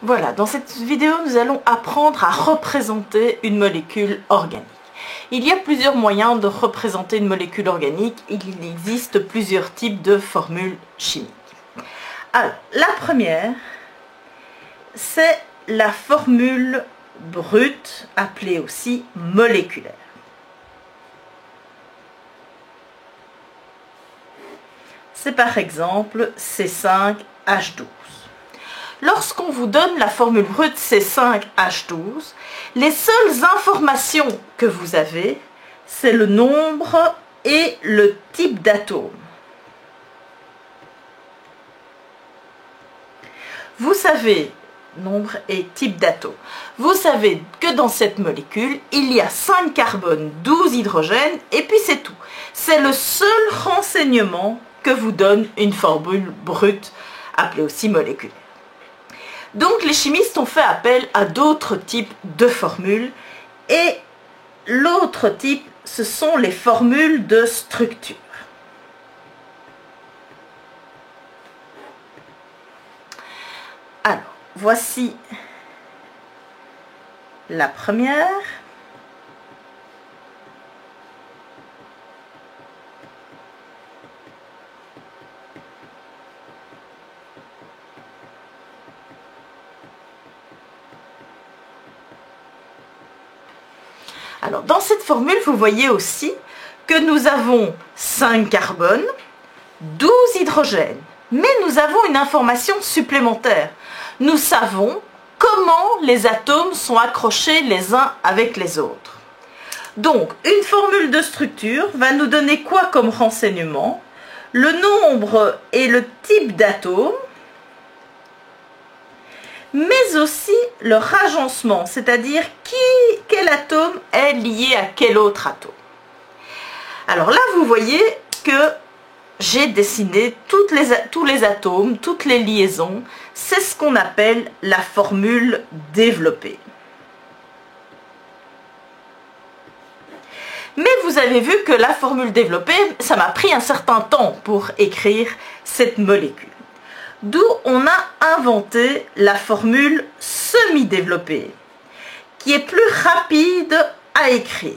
Voilà, dans cette vidéo, nous allons apprendre à représenter une molécule organique. Il y a plusieurs moyens de représenter une molécule organique. Il existe plusieurs types de formules chimiques. Alors, la première, c'est la formule brute, appelée aussi moléculaire. C'est par exemple C5H12. Lorsqu'on vous donne la formule brute C5H12, les seules informations que vous avez, c'est le nombre et le type d'atome. Vous savez, nombre et type d'atome, vous savez que dans cette molécule, il y a 5 carbones, 12 hydrogènes, et puis c'est tout. C'est le seul renseignement que vous donne une formule brute, appelée aussi moléculaire. Donc les chimistes ont fait appel à d'autres types de formules, et l'autre type, ce sont les formules de structure. Alors, voici la première. Alors, dans cette formule, vous voyez aussi que nous avons 5 carbones, 12 hydrogènes. Mais nous avons une information supplémentaire. Nous savons comment les atomes sont accrochés les uns avec les autres. Donc, une formule de structure va nous donner quoi comme renseignement? Le nombre et le type d'atomes, mais aussi leur agencement, c'est-à-dire quel atome est lié à quel autre atome. Alors là, vous voyez que j'ai dessiné tous les atomes, toutes les liaisons. C'est ce qu'on appelle la formule développée. Mais vous avez vu que la formule développée, ça m'a pris un certain temps pour écrire cette molécule. D'où on a inventé la formule semi-développée, qui est plus rapide à écrire.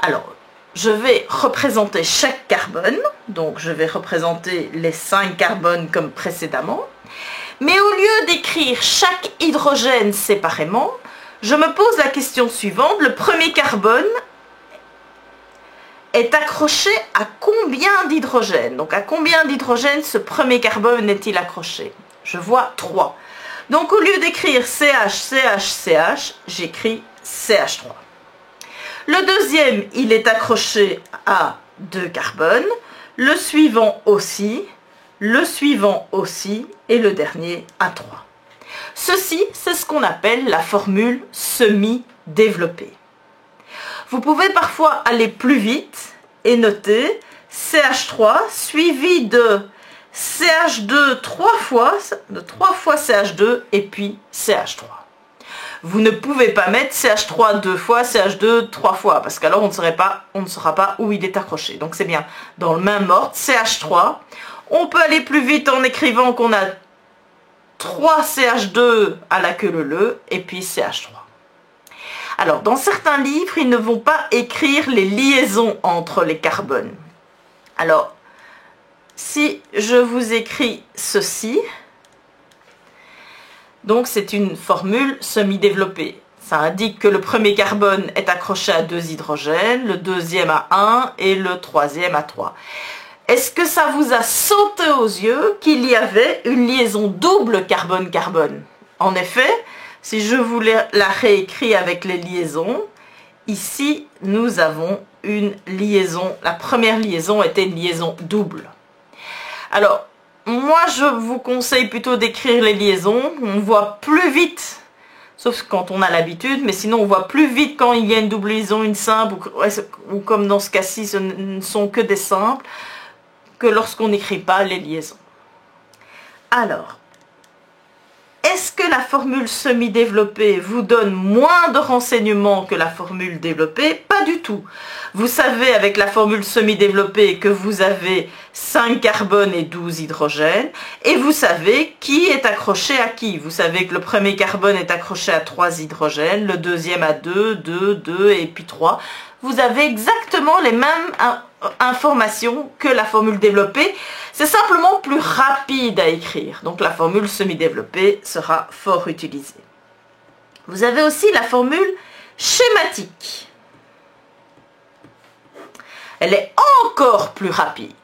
Alors, je vais représenter chaque carbone, donc je vais représenter les 5 carbones comme précédemment, mais au lieu d'écrire chaque hydrogène séparément, je me pose la question suivante: le premier carbone est accroché à combien d'hydrogènes? Donc à combien d'hydrogènes ce premier carbone est-il accroché? Je vois 3. Donc au lieu d'écrire CH, CH, CH, j'écris CH3. Le deuxième, il est accroché à 2 carbones, le suivant aussi, et le dernier à 3. Ceci, c'est ce qu'on appelle la formule semi-développée. Vous pouvez parfois aller plus vite et noter CH3 suivi de CH2 3 fois CH2 et puis CH3. Vous ne pouvez pas mettre CH3 2 fois, CH2 3 fois, parce qu'alors on ne saura pas où il est accroché. Donc c'est bien dans le même ordre, CH3. On peut aller plus vite en écrivant qu'on a 3 CH2 à la queue leu et puis CH3. Alors, dans certains livres, ils ne vont pas écrire les liaisons entre les carbones. Alors, si je vous écris ceci, donc c'est une formule semi-développée. Ça indique que le premier carbone est accroché à 2 hydrogènes, le deuxième à 1 et le troisième à 3. Est-ce que ça vous a sauté aux yeux qu'il y avait une liaison double carbone-carbone? En effet, si je vous la réécris avec les liaisons, ici nous avons une liaison. La première liaison était une liaison double. Alors, moi je vous conseille plutôt d'écrire les liaisons. On voit plus vite, sauf quand on a l'habitude, mais sinon on voit plus vite quand il y a une double liaison, une simple, ou comme dans ce cas-ci, ce ne sont que des simples, que lorsqu'on n'écrit pas les liaisons. Alors, est-ce que la formule semi-développée vous donne moins de renseignements que la formule développée? Pas du tout. Vous savez avec la formule semi-développée que vous avez 5 carbones et 12 hydrogènes, et vous savez qui est accroché à qui. Vous savez que le premier carbone est accroché à 3 hydrogènes, le deuxième à 2, 2, 2 et puis 3. Vous avez exactement les mêmes informations que la formule développée. C'est simplement plus rapide à écrire. Donc la formule semi-développée sera fort utilisée. Vous avez aussi la formule schématique. Elle est encore plus rapide.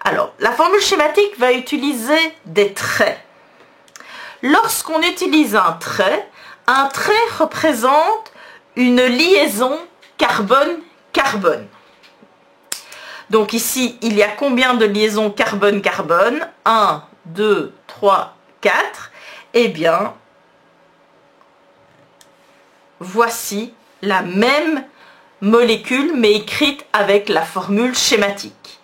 Alors, la formule schématique va utiliser des traits. Lorsqu'on utilise un trait représente une liaison carbone-carbone. Donc ici, il y a combien de liaisons carbone-carbone? 1, 2, 3, 4. Eh bien, voici la même molécule, mais écrite avec la formule schématique.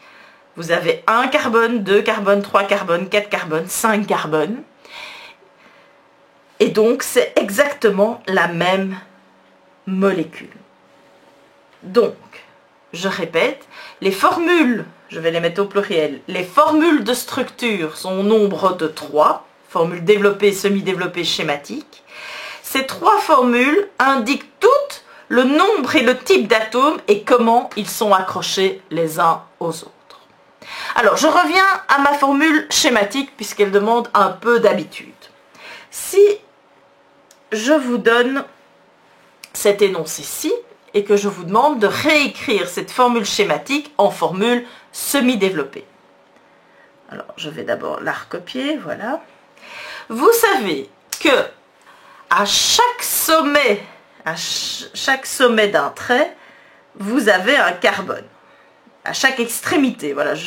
Vous avez 1 carbone, 2 carbones, 3 carbones, 4 carbones, 5 carbones. Et donc, c'est exactement la même molécule. Donc, je répète, les formules, je vais les mettre au pluriel, les formules de structure sont au nombre de 3, formules développées, semi-développées, schématiques. Ces 3 formules indiquent toutes le nombre et le type d'atomes et comment ils sont accrochés les uns aux autres. Alors, je reviens à ma formule schématique puisqu'elle demande un peu d'habitude. Si je vous donne cet énoncé-ci et que je vous demande de réécrire cette formule schématique en formule semi-développée. Alors, je vais d'abord la recopier, voilà. Vous savez que à chaque sommet d'un trait, vous avez un carbone. À chaque extrémité, voilà, je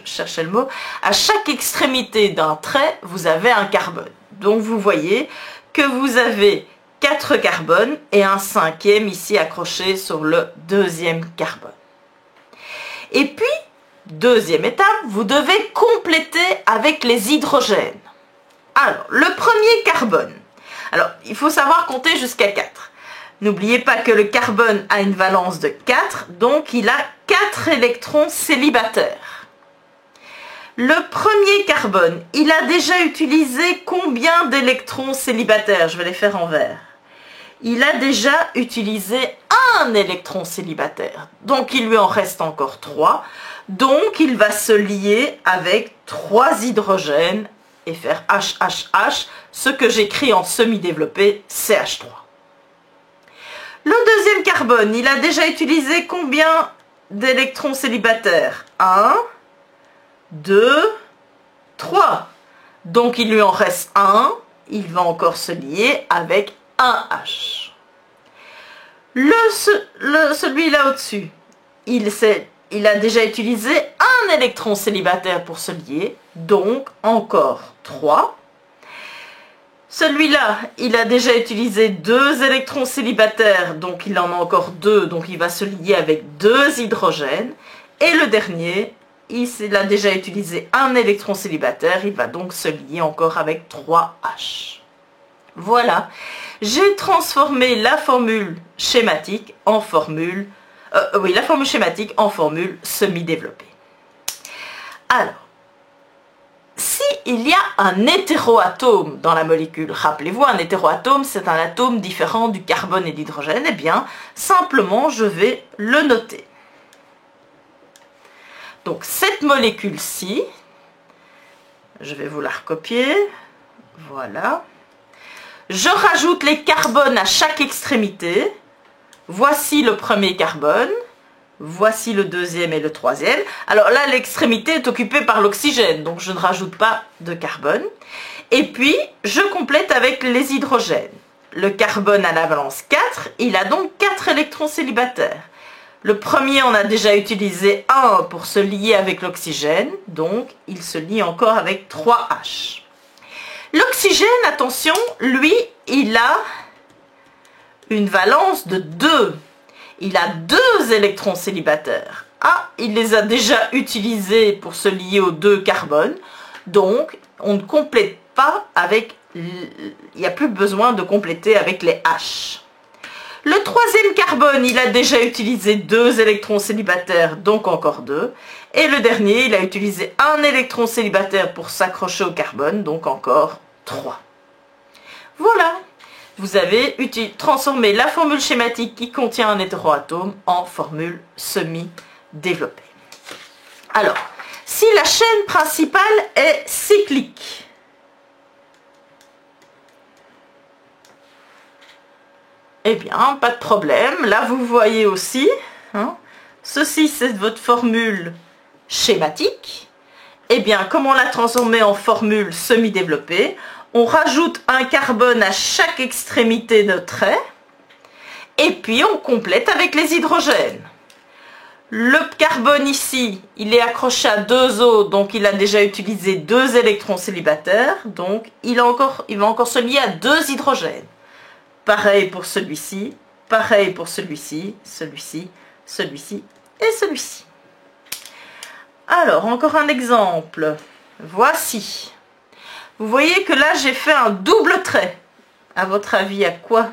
cherchais le mot. À chaque extrémité d'un trait, vous avez un carbone. Donc, vous voyez que vous avez 4 carbones et un 5e ici accroché sur le 2e carbone. Et puis, deuxième étape, vous devez compléter avec les hydrogènes. Alors, le premier carbone. Alors, il faut savoir compter jusqu'à 4. N'oubliez pas que le carbone a une valence de 4, donc il a 4 électrons célibataires. Le premier carbone, il a déjà utilisé combien d'électrons célibataires? Je vais les faire en vert. Il a déjà utilisé 1 électron célibataire, donc il lui en reste encore 3. Donc il va se lier avec 3 hydrogènes et faire HHH, ce que j'écris en semi-développé CH3. Le deuxième carbone, il a déjà utilisé combien d'électrons célibataires? 1, 2, 3. Donc il lui en reste 1, il va encore se lier avec 1 H. Celui-là au-dessus, il a déjà utilisé 1 électron célibataire pour se lier, donc encore 3. Celui-là, il a déjà utilisé 2 électrons célibataires, donc il en a encore 2, donc il va se lier avec 2 hydrogènes. Et le dernier, il a déjà utilisé 1 électron célibataire, il va donc se lier encore avec 3 H. Voilà, j'ai transformé la formule schématique en formule, la formule schématique en formule semi-développée. Alors, s'il y a un hétéroatome dans la molécule, rappelez-vous, un hétéroatome, c'est un atome différent du carbone et de l'hydrogène, eh bien, simplement, je vais le noter. Donc, cette molécule-ci, je vais vous la recopier, voilà. Je rajoute les carbones à chaque extrémité. Voici le premier carbone. Voici le deuxième et le troisième. Alors là, l'extrémité est occupée par l'oxygène, donc je ne rajoute pas de carbone. Et puis, je complète avec les hydrogènes. Le carbone a la valence 4, il a donc 4 électrons célibataires. Le premier, on a déjà utilisé 1 pour se lier avec l'oxygène, donc il se lie encore avec 3 H. L'oxygène, attention, lui, il a une valence de 2. Il a 2 électrons célibataires. Ah, il les a déjà utilisés pour se lier aux 2 carbones. Donc, on ne complète pas avec, il n'y a plus besoin de compléter avec les H. Le troisième carbone, il a déjà utilisé 2 électrons célibataires, donc encore 2. Et le dernier, il a utilisé 1 électron célibataire pour s'accrocher au carbone, donc encore 3. Voilà, vous avez transformé la formule schématique qui contient un hétéroatome en formule semi-développée. Alors, si la chaîne principale est cyclique, eh bien, pas de problème. Là, vous voyez aussi, ceci, c'est votre formule schématique. Eh bien, comment la transformer en formule semi-développée? On rajoute un carbone à chaque extrémité de trait. Et puis, on complète avec les hydrogènes. Le carbone ici, il est accroché à 2 O, donc il a déjà utilisé 2 électrons célibataires. Donc, il va encore se lier à 2 hydrogènes. Pareil pour celui-ci, pareil pour celui-ci, celui-ci, celui-ci et celui-ci. Alors, encore un exemple. Voici. Vous voyez que là, j'ai fait un double trait. À votre avis, à quoi?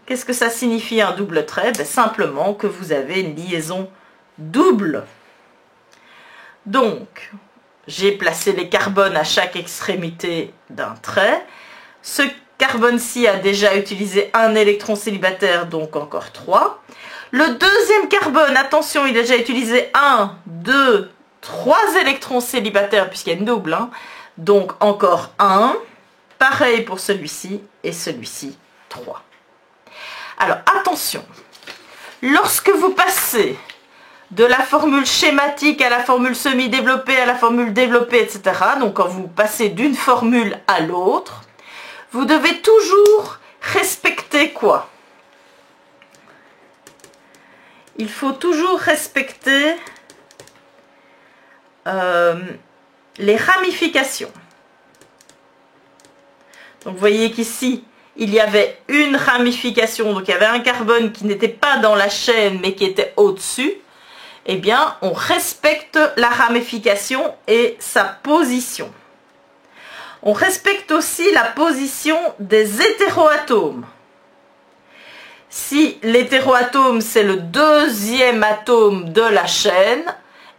Qu'est-ce que ça signifie un double trait? Ben, simplement que vous avez une liaison double. Donc, j'ai placé les carbones à chaque extrémité d'un trait. Ce carbone-ci a déjà utilisé 1 électron célibataire, donc encore 3. Le deuxième carbone, attention, il a déjà utilisé 1, 2, 3 électrons célibataires, puisqu'il y a une double, donc encore 1. Pareil pour celui-ci et celui-ci, 3. Alors, attention, lorsque vous passez de la formule schématique à la formule semi-développée, à la formule développée, etc., donc quand vous passez d'une formule à l'autre, vous devez toujours respecter quoi? Il faut toujours respecter les ramifications. Donc vous voyez qu'ici, il y avait une ramification, donc il y avait un carbone qui n'était pas dans la chaîne mais qui était au-dessus. Eh bien, on respecte la ramification et sa position. On respecte aussi la position des hétéroatomes. Si l'hétéroatome, c'est le deuxième atome de la chaîne,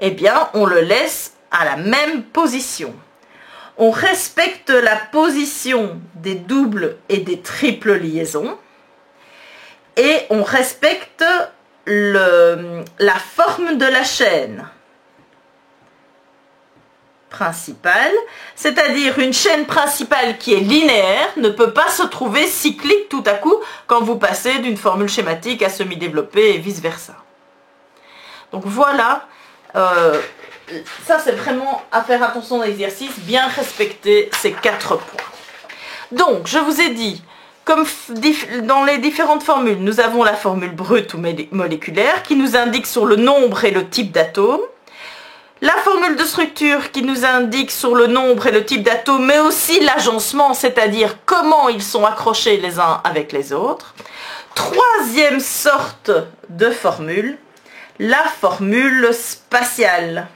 eh bien, on le laisse à la même position. On respecte la position des doubles et des triples liaisons. Et on respecte la forme de la chaîne principale, c'est-à-dire une chaîne principale qui est linéaire ne peut pas se trouver cyclique tout à coup quand vous passez d'une formule schématique à semi-développée et vice-versa. Donc voilà, ça c'est vraiment à faire attention dans l'exercice, bien respecter ces 4 points. Donc je vous ai dit, comme dans les différentes formules, nous avons la formule brute ou moléculaire qui nous indique sur le nombre et le type d'atome. La formule de structure qui nous indique sur le nombre et le type d'atomes, mais aussi l'agencement, c'est-à-dire comment ils sont accrochés les uns avec les autres. Troisième sorte de formule, la formule spatiale.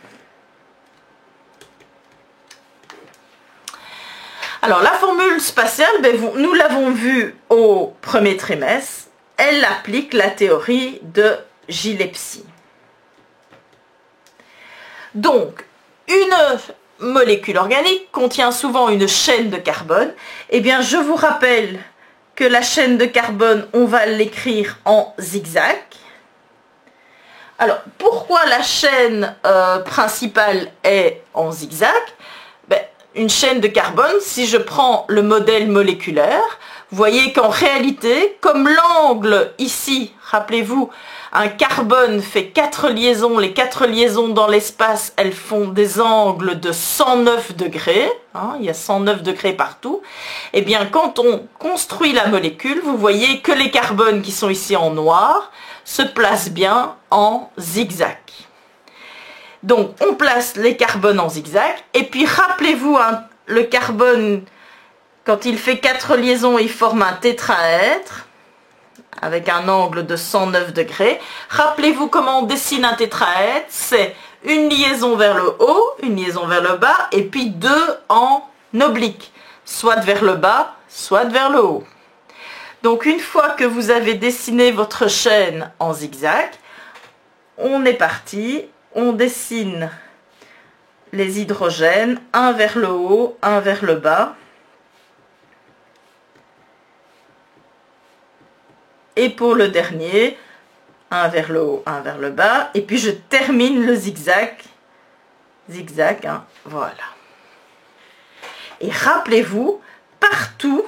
Alors la formule spatiale, nous l'avons vue au premier trimestre, elle applique la théorie de Gillespie. Donc, une molécule organique contient souvent une chaîne de carbone. Eh bien, je vous rappelle que la chaîne de carbone, on va l'écrire en zigzag. Alors, pourquoi la chaîne principale est en zigzag? Une chaîne de carbone, si je prends le modèle moléculaire, vous voyez qu'en réalité, comme l'angle ici, rappelez-vous, un carbone fait 4 liaisons, les 4 liaisons dans l'espace, elles font des angles de 109 degrés, il y a 109 degrés partout. Eh bien, quand on construit la molécule, vous voyez que les carbones qui sont ici en noir se placent bien en zigzag. Donc, on place les carbones en zigzag, et puis rappelez-vous, le carbone, quand il fait 4 liaisons, il forme un tétraèdre, avec un angle de 109 degrés. Rappelez-vous comment on dessine un tétraèdre, c'est une liaison vers le haut, une liaison vers le bas, et puis 2 en oblique. soit vers le bas, soit vers le haut. Donc une fois que vous avez dessiné votre chaîne en zigzag, on est parti, on dessine les hydrogènes, un vers le haut, un vers le bas. Et pour le dernier, un vers le haut, un vers le bas. Et puis je termine le zigzag. Zigzag, hein, voilà. Et rappelez-vous, partout,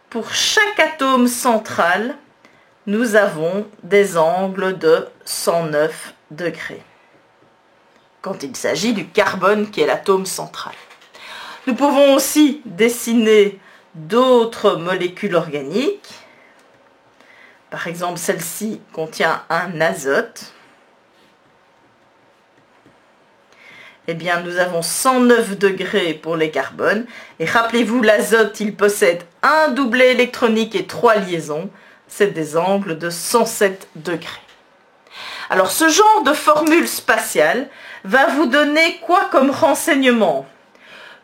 pour chaque atome central, nous avons des angles de 109 degrés. Quand il s'agit du carbone qui est l'atome central. Nous pouvons aussi dessiner d'autres molécules organiques. Par exemple, celle-ci contient un azote. Eh bien, nous avons 109 degrés pour les carbones. Et rappelez-vous, l'azote, il possède un doublet électronique et 3 liaisons. C'est des angles de 107 degrés. Alors, ce genre de formule spatiale va vous donner quoi comme renseignement?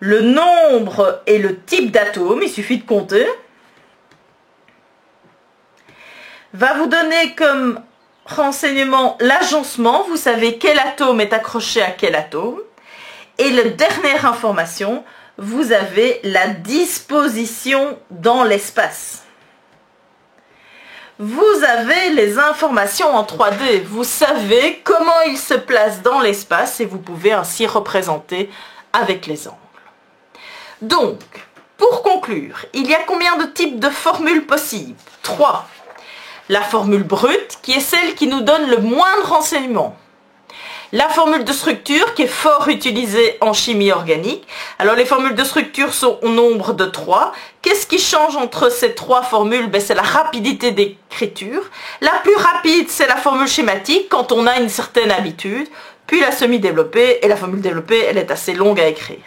Le nombre et le type d'atome, il suffit de compter. Va vous donner comme renseignement l'agencement, vous savez quel atome est accroché à quel atome. Et la dernière information, vous avez la disposition dans l'espace. Vous avez les informations en 3D, vous savez comment ils se placent dans l'espace et vous pouvez ainsi représenter avec les angles. Donc, pour conclure, il y a combien de types de formules possibles? 3. La formule brute, qui est celle qui nous donne le moins de renseignements. La formule de structure, qui est fort utilisée en chimie organique. Alors, les formules de structure sont au nombre de 3. Qu'est-ce qui change entre ces 3 formules? C'est la rapidité d'écriture. La plus rapide, c'est la formule schématique, quand on a une certaine habitude. Puis la semi-développée, et la formule développée, elle est assez longue à écrire.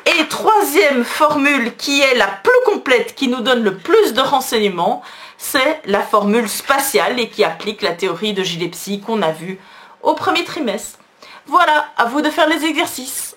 Et troisième formule, qui est la plus complète, qui nous donne le plus de renseignements, c'est la formule spatiale et qui applique la théorie de Gillespie qu'on a vue au premier trimestre. Voilà, à vous de faire les exercices.